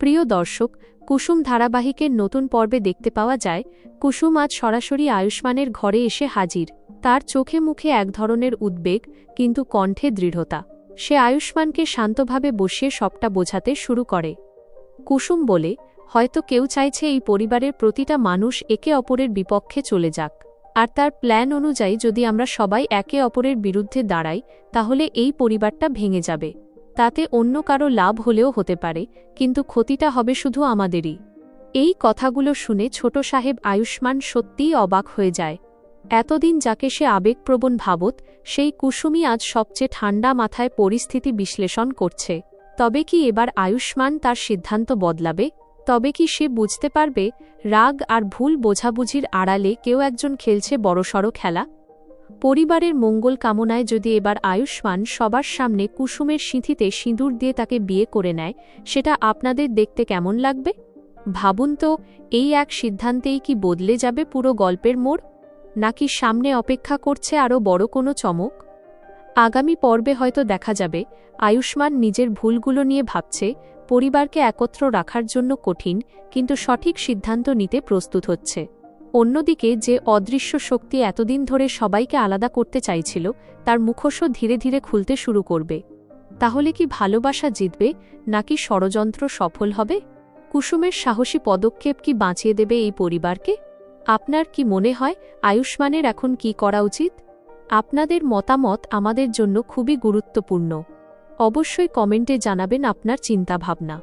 প্রিয় দর্শক, কুসুম ধারাবাহিকের নতুন পর্বে দেখতে পাওয়া যায় কুসুম আজ সরাসরি আয়ুষ্মানের ঘরে এসে হাজির। তার চোখে মুখে এক ধরনের উদ্বেগ, কিন্তু কণ্ঠে দৃঢ়তা। সে আয়ুষ্মানকে শান্তভাবে বসিয়ে সবটা বোঝাতে শুরু করে। কুসুম বলে, হয়তো কেউ চাইছে এই পরিবারের প্রতিটা মানুষ একে অপরের বিপক্ষে চলে যাক, আর তার প্ল্যান অনুযায়ী যদি আমরা সবাই একে অপরের বিরুদ্ধে দাঁড়াই তাহলে এই পরিবারটা ভেঙে যাবে। তাতে অন্য কারো লাভ হলেও হতে পারে, কিন্তু ক্ষতিটা হবে শুধু আমাদেরই। এই কথাগুলো শুনে ছোট সাহেব আয়ুষ্মান সত্যিই অবাক হয়ে যায়। এতদিন যাকে সে আবেগপ্রবণ ভাবত, সেই কুসুমই আজ সবচেয়ে ঠান্ডা মাথায় পরিস্থিতি বিশ্লেষণ করছে। তবে কি এবার আয়ুষ্মান তার সিদ্ধান্ত বদলাবে? তবে কি সে বুঝতে পারবে রাগ আর ভুল বোঝাবুঝির আড়ালে কেউ একজন খেলছে বড়সড় খেলা? পরিবারের মঙ্গল কামনায় যদি এবার আয়ুষ্মান সবার সামনে কুসুমের সিঁথিতে সিঁদুর দিয়ে তাকে বিয়ে করে নেয়, সেটা আপনাদের দেখতে কেমন লাগবে? ভাবুন তো, এই এক সিদ্ধান্তেই কি বদলে যাবে পুরো গল্পের মোড়, নাকি সামনে অপেক্ষা করছে আরও বড় কোনো চমক? আগামী পর্বে হয়তো দেখা যাবে আয়ুষ্মান নিজের ভুলগুলো নিয়ে ভাবছে, পরিবারকে একত্র রাখার জন্য কঠিন কিন্তু সঠিক সিদ্ধান্ত নিতে প্রস্তুত হচ্ছে। অন্যদিকে যে অদৃশ্য শক্তি এতদিন ধরে সবাইকে আলাদা করতে চাইছিল, তার মুখোশও ধীরে ধীরে খুলতে শুরু করবে। তাহলে কি ভালোবাসা জিতবে, নাকি ষড়যন্ত্র সফল হবে? কুসুমের সাহসী পদক্ষেপ কি বাঁচিয়ে দেবে এই পরিবারকে? আপনার কি মনে হয় আয়ুষ্মানের এখন কি করা উচিত? আপনাদের মতামত আমাদের জন্য খুবই গুরুত্বপূর্ণ। অবশ্যই কমেন্টে জানাবেন আপনার চিন্তাভাবনা।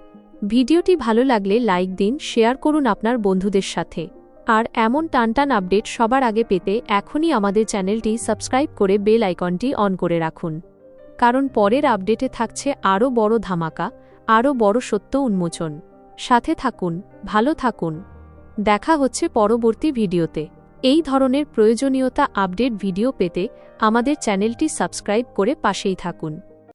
ভিডিওটি ভালো লাগলে লাইক দিন, শেয়ার করুন আপনার বন্ধুদের সাথে। আর এমন টানটান আপডেট সবার আগে পেতে এখনই আমাদের চ্যানেলটি সাবস্ক্রাইব করে বেল আইকনটি অন করে রাখুন, কারণ পরের আপডেটে থাকছে আরও বড় ধামাকা, আরও বড় সত্য উন্মোচন। সাথে থাকুন, ভালো থাকুন। দেখা হচ্ছে পরবর্তী ভিডিওতে। এই ধরনের প্রয়োজনীয়তা আপডেট ভিডিও পেতে আমাদের চ্যানেলটি সাবস্ক্রাইব করে পাশেই থাকুন।